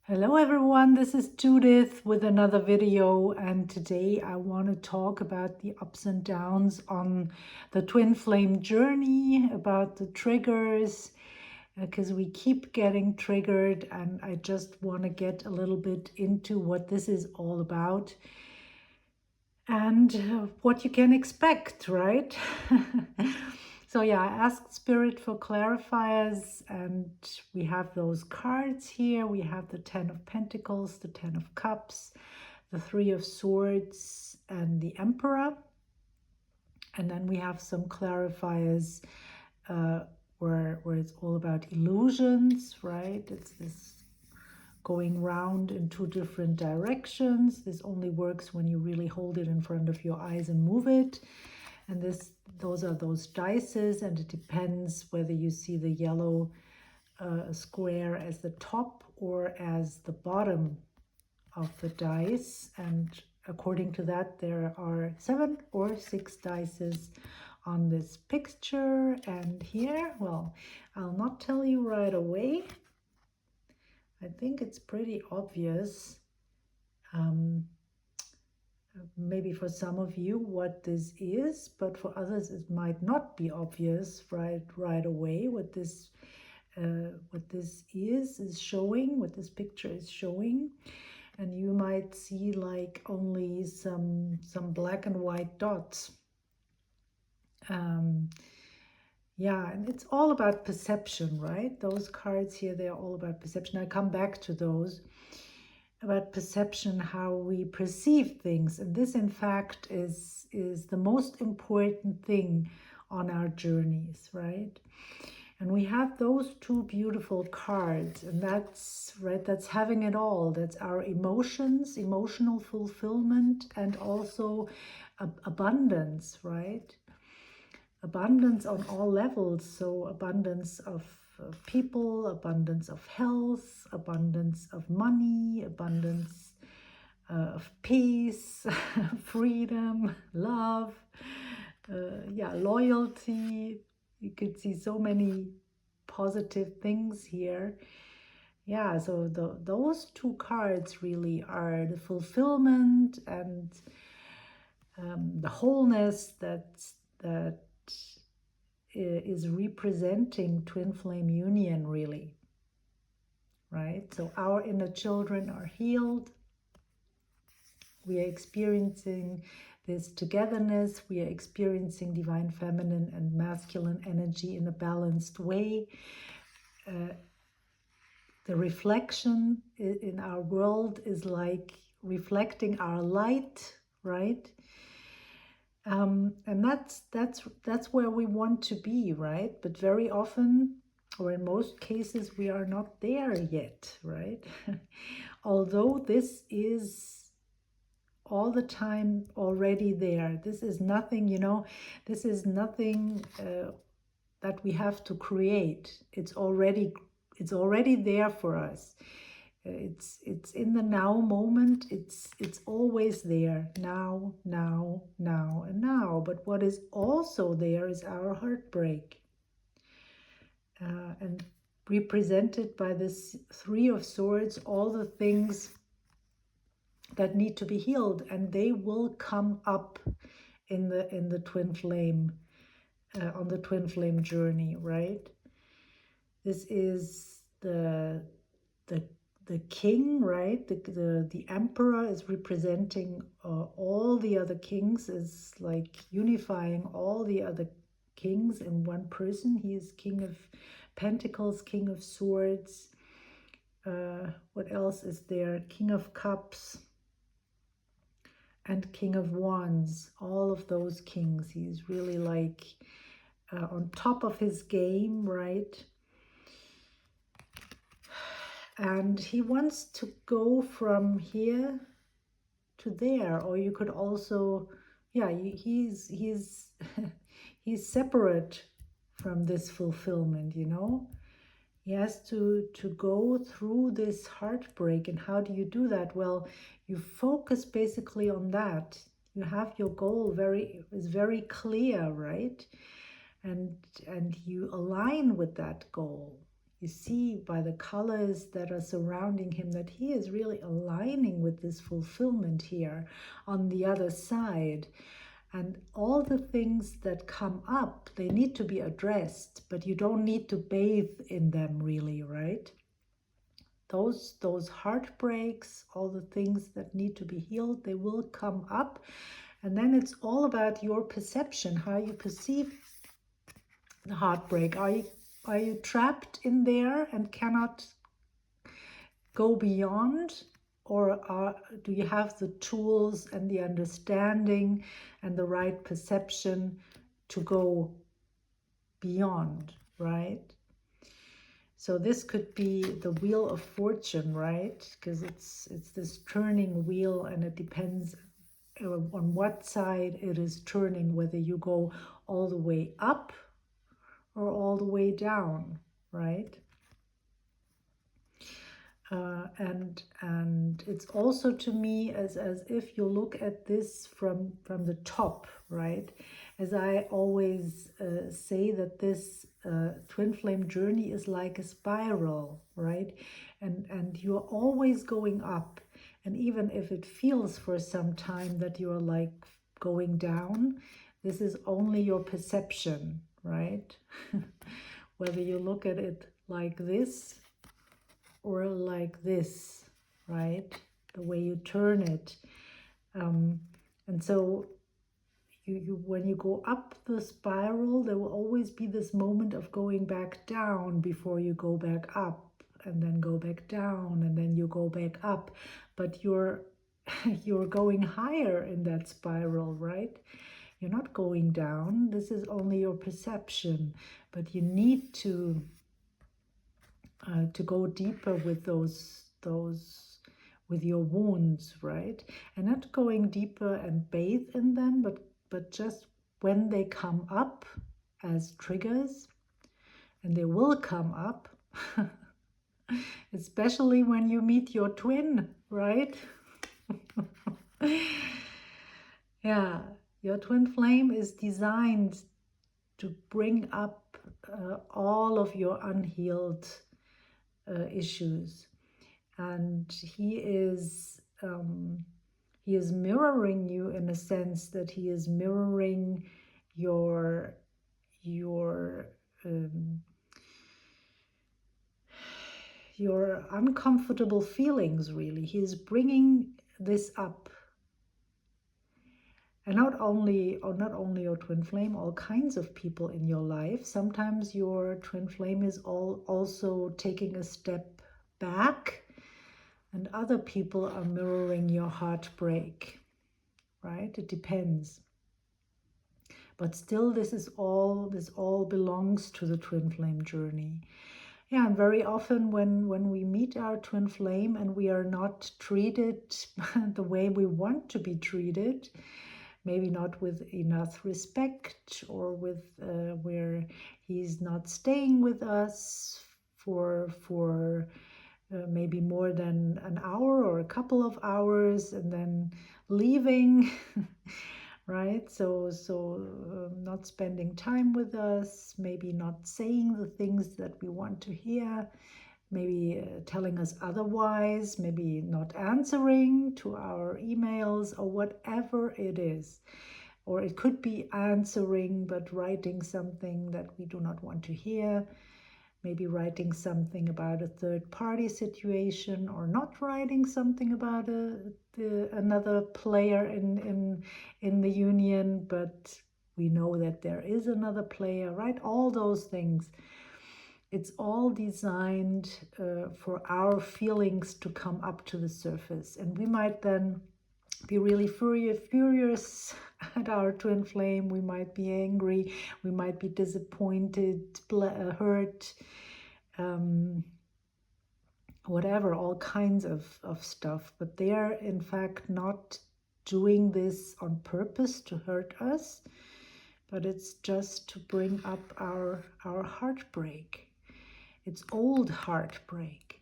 Hello everyone, this is Judith with another video, and today I want to talk about the ups and downs on the twin flame journey, about the triggers, because we keep getting triggered, and I just want to get a little bit into what this is all about and what you can expect, right? So yeah, I asked Spirit for clarifiers, and we have those cards here. We have the 10 of Pentacles, the 10 of Cups, the 3 of Swords, and the Emperor. And then we have some clarifiers where it's all about illusions, right? It's this going round in two different directions. This only works when you really hold it in front of your eyes and move it. And those are those dices, and it depends whether you see the yellow square as the top or as the bottom of the dice. And according to that, there are 7 or 6 dices on this picture. And here, well, I'll not tell you right away. I think it's pretty obvious. Maybe for some of you what this is, but for others it might not be obvious right away what this is showing, what this picture is showing. And you might see like only some black and white dots. Yeah, and it's all about perception, right? Those cards here, they're all about perception. I come back to those. About perception, how we perceive things. And this, in fact, is the most important thing on our journeys, right? And we have those two beautiful cards, and that's right, that's having it all. That's our emotions, emotional fulfillment, and also abundance, right? Abundance on all levels. So abundance of people, abundance of health, abundance of money, abundance of peace, freedom, love, yeah, loyalty. You could see so many positive things here. Yeah, so those two cards really are the fulfillment and the wholeness that is representing twin flame union, really, right? So our inner children are healed. We are experiencing this togetherness. We are experiencing divine feminine and masculine energy in a balanced way. The reflection in our world is like reflecting our light, right? And that's where we want to be, right? But very often, or in most cases, we are not there yet, right? Although this is all the time already there. This is nothing, this is nothing that we have to create. It's already there for us. It's in the now moment. It's always there, now, and now. But what is also there is our heartbreak, and represented by this 3 of Swords, all the things that need to be healed, and they will come up in the twin flame, on the twin flame journey, right? This is the king, right? The emperor is representing all the other kings, is like unifying all the other kings in one person. He is King of Pentacles, King of Swords. What else is there? King of Cups and King of Wands. All of those kings. He's really like on top of his game, right? And he wants to go from here to there. Or you could also, yeah, he's he's separate from this fulfillment, He has to go through this heartbreak. And how do you do that? Well, you focus basically on that. You have your goal is very clear, right? And you align with that goal. You see by the colors that are surrounding him that he is really aligning with this fulfillment here on the other side. And all the things that come up, they need to be addressed, but you don't need to bathe in them really, right? Those heartbreaks, all the things that need to be healed, they will come up. And then it's all about your perception, how you perceive the heartbreak. Are you trapped in there and cannot go beyond? Or do you have the tools and the understanding and the right perception to go beyond, right? So this could be the wheel of fortune, right? Because it's this turning wheel, and it depends on what side it is turning, whether you go all the way up or all the way down, right? And it's also to me as if you look at this from the top, right? As I always say, that this twin flame journey is like a spiral, right? And you're always going up, and even if it feels for some time that you're like going down, this is only your perception, right? Whether you look at it like this or like this, right? The way you turn it. And so when you go up the spiral, there will always be this moment of going back down before you go back up, and then go back down, and then you go back up. But you're going higher in that spiral, right? You're not going down. This is only your perception, but you need to go deeper with those with your wounds, right? And not going deeper and bathe in them, but just when they come up as triggers, and they will come up, especially when you meet your twin, right? Yeah, your twin flame is designed to bring up all of your unhealed issues, and he is mirroring you, in a sense that he is mirroring your uncomfortable feelings. Really, he is bringing this up. And not only your twin flame, all kinds of people in your life. Sometimes your twin flame is also taking a step back, and other people are mirroring your heartbreak, right? It depends. But still, this all belongs to the twin flame journey. Yeah, and very often when we meet our twin flame and we are not treated the way we want to be treated, maybe not with enough respect, or with where he's not staying with us for maybe more than an hour or a couple of hours, and then leaving, right? So not spending time with us, maybe not saying the things that we want to hear, maybe telling us otherwise, maybe not answering to our emails, or whatever it is. Or it could be answering but writing something that we do not want to hear, maybe writing something about a third-party situation, or not writing something about another player in the union, but we know that there is another player, right? All those things. It's all designed for our feelings to come up to the surface. And we might then be really furious at our twin flame. We might be angry. We might be disappointed, hurt, whatever, all kinds of stuff. But they are, in fact, not doing this on purpose to hurt us, but it's just to bring up our heartbreak. It's old heartbreak.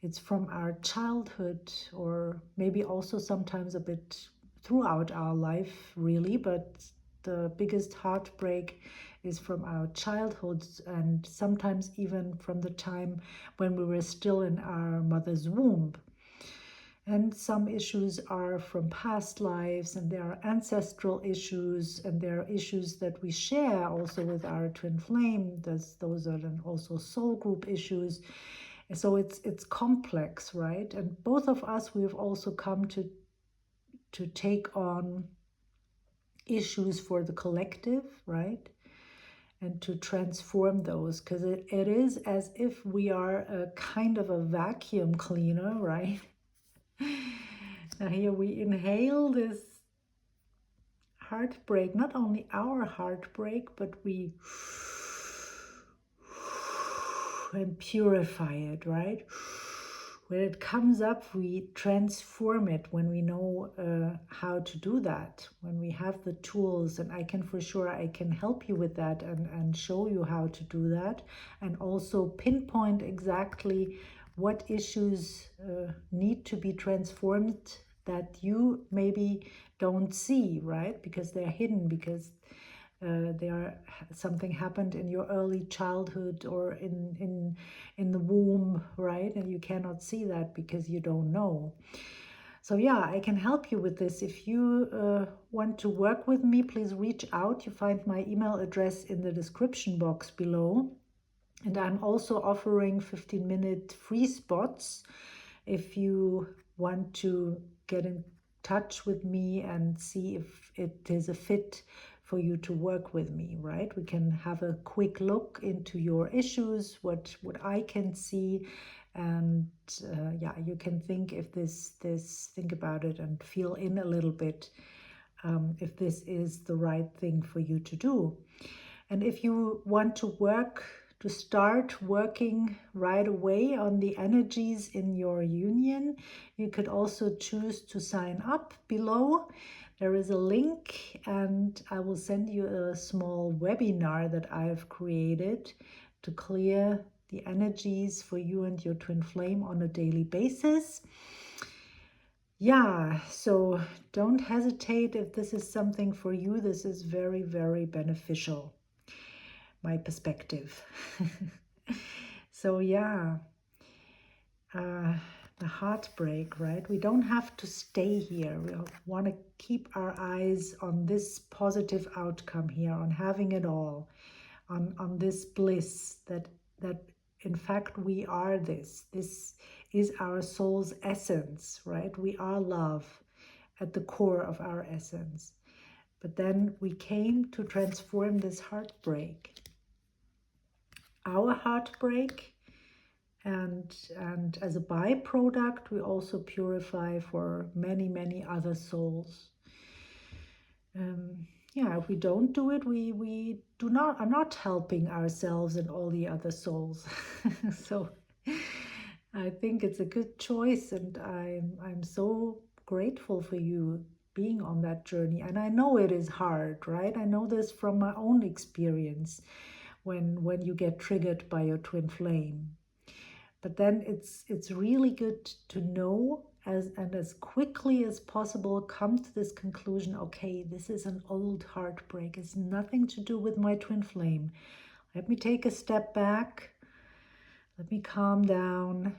It's from our childhood, or maybe also sometimes a bit throughout our life, really, but the biggest heartbreak is from our childhoods, and sometimes even from the time when we were still in our mother's womb. And some issues are from past lives, and there are ancestral issues, and there are issues that we share also with our twin flame. Those are then also soul group issues. So it's complex, right? And both of us, we've also come to take on issues for the collective, right? And to transform those, because it is as if we are a kind of a vacuum cleaner, right? Now here we inhale this heartbreak, not only our heartbreak, but we and purify it, right? When it comes up, we transform it when we know how to do that, when we have the tools. And I can for sure, I can help you with that and show you how to do that, and also pinpoint exactly what issues need to be transformed that you maybe don't see, right? Because they're hidden, because something happened in your early childhood or in the womb, right? And you cannot see that because you don't know. So yeah, I can help you with this. If you want to work with me, please reach out. You find my email address in the description box below. And I'm also offering 15-minute free spots if you want to get in touch with me and see if it is a fit for you to work with me, right? We can have a quick look into your issues, what I can see, and yeah, you can think if think about it and feel in a little bit if this is the right thing for you to do. And if you want to start working right away on the energies in your union, you could also choose to sign up below. There is a link, and I will send you a small webinar that I've created to clear the energies for you and your twin flame on a daily basis. Yeah, so don't hesitate if this is something for you. This is very, very beneficial, my perspective. So yeah, the heartbreak, right? We don't have to stay here. We want to keep our eyes on this positive outcome here, on having it all, on this bliss that in fact we are this. This is our soul's essence, right? We are love at the core of our essence. But then we came to transform this heartbreak, our heartbreak, and as a byproduct, we also purify for many, many other souls. Yeah, if we don't do it, we are not helping ourselves and all the other souls. So I think it's a good choice, and I'm so grateful for you being on that journey. And I know it is hard, right? I know this from my own experience when you get triggered by your twin flame. But then it's really good to know as quickly as possible come to this conclusion, okay, this is an old heartbreak. It's nothing to do with my twin flame. Let me take a step back. Let me calm down.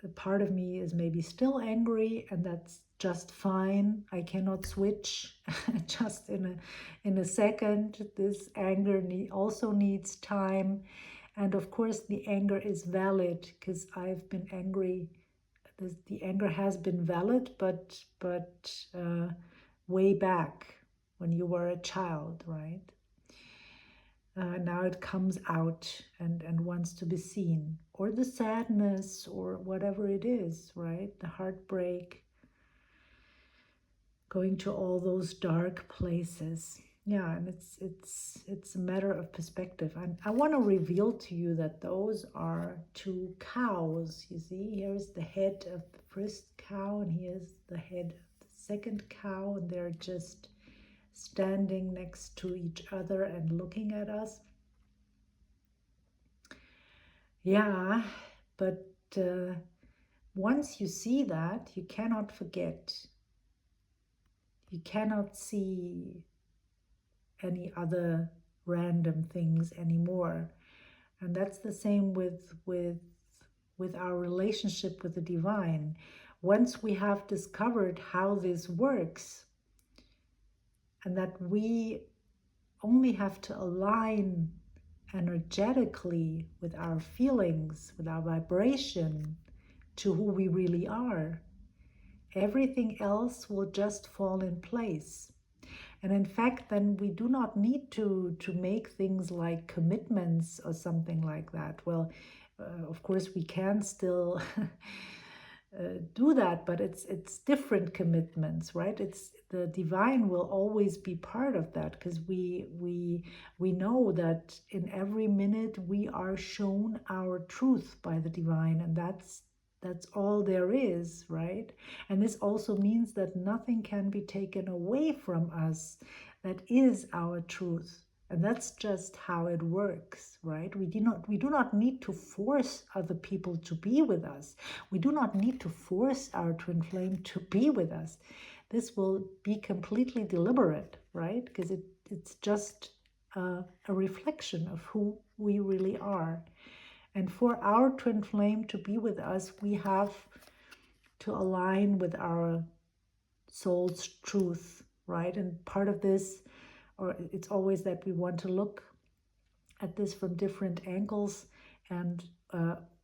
A part of me is maybe still angry, and that's just fine. I cannot switch just in a second. This anger also needs time. And of course, the anger is valid because I've been angry. The anger has been valid, but way back when you were a child, right? Now it comes out and wants to be seen, or the sadness, or whatever it is, right? The heartbreak, going to all those dark places. Yeah, and it's a matter of perspective. And I want to reveal to you that those are two cows. You see, here's the head of the first cow, and here's the head of the second cow, and they're just standing next to each other and looking at us. Yeah, but once you see that, you cannot forget. You cannot see any other random things anymore. And that's the same with our relationship with the divine. Once we have discovered how this works, and that we only have to align energetically with our feelings, with our vibration, to who we really are, everything else will just fall in place. And in fact, then we do not need to make things like commitments or something like that. Well, of course, we can still do that, but it's different commitments, right? It's the divine will always be part of that, because we know that in every minute we are shown our truth by the divine, and that's all there is, right? And this also means that nothing can be taken away from us. That is our truth. And that's just how it works, right? We do not need to force other people to be with us. We do not need to force our twin flame to be with us. This will be completely deliberate, right? Because it's just a reflection of who we really are. And for our twin flame to be with us, we have to align with our soul's truth, right? And part of this, or it's always that we want to look at this from different angles. And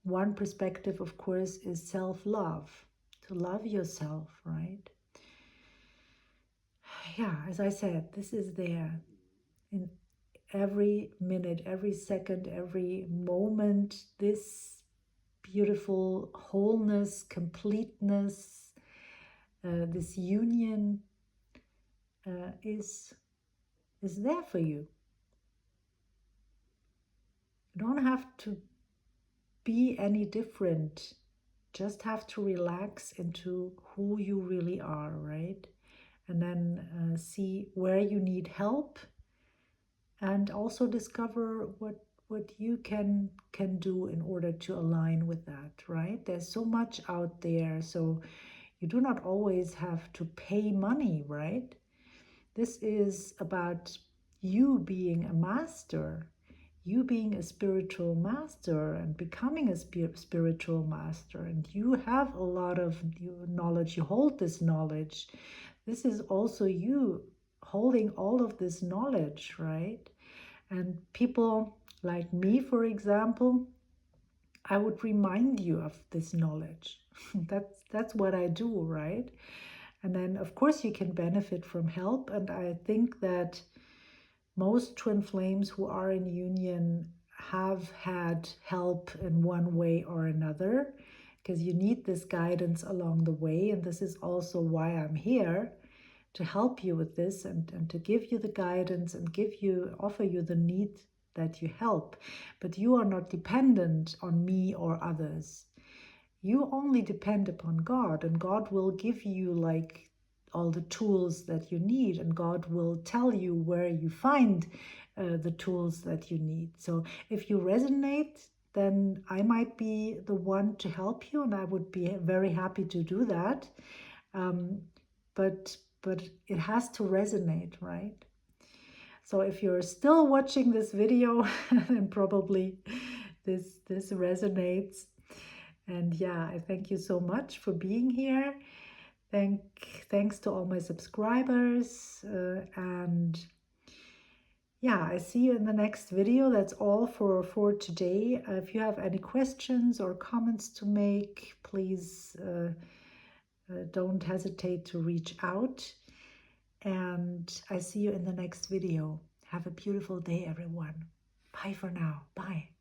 one perspective, of course, is self-love, to love yourself, right? Yeah, as I said, this is there in every minute, every second, every moment. This beautiful wholeness, completeness, this union is there for you. You don't have to be any different. Just have to relax into who you really are, right? And then see where you need help, and also discover what you can do in order to align with that, right? There's so much out there, so you do not always have to pay money, right? This is about you being a master, you being a spiritual master and becoming a spiritual master. And you have a lot of knowledge, you hold this knowledge. This is also you holding all of this knowledge, right? And people like me, for example, I would remind you of this knowledge. That's what I do, right? And then, of course, you can benefit from help. And I think that most twin flames who are in union have had help in one way or another, because you need this guidance along the way. And this is also why I'm here, to help you with this and to give you the guidance and offer you the need that you help. But you are not dependent on me or others. You only depend upon God, and God will give you like all the tools that you need, and God will tell you where you find the tools that you need. So if you resonate, then I might be the one to help you, and I would be very happy to do that. But it has to resonate, right? So if you're still watching this video, then probably this resonates. And yeah, I thank you so much for being here. Thanks to all my subscribers. And yeah, I see you in the next video. That's all for today. If you have any questions or comments to make, please don't hesitate to reach out. And I see you in the next video. Have a beautiful day, everyone. Bye for now. Bye.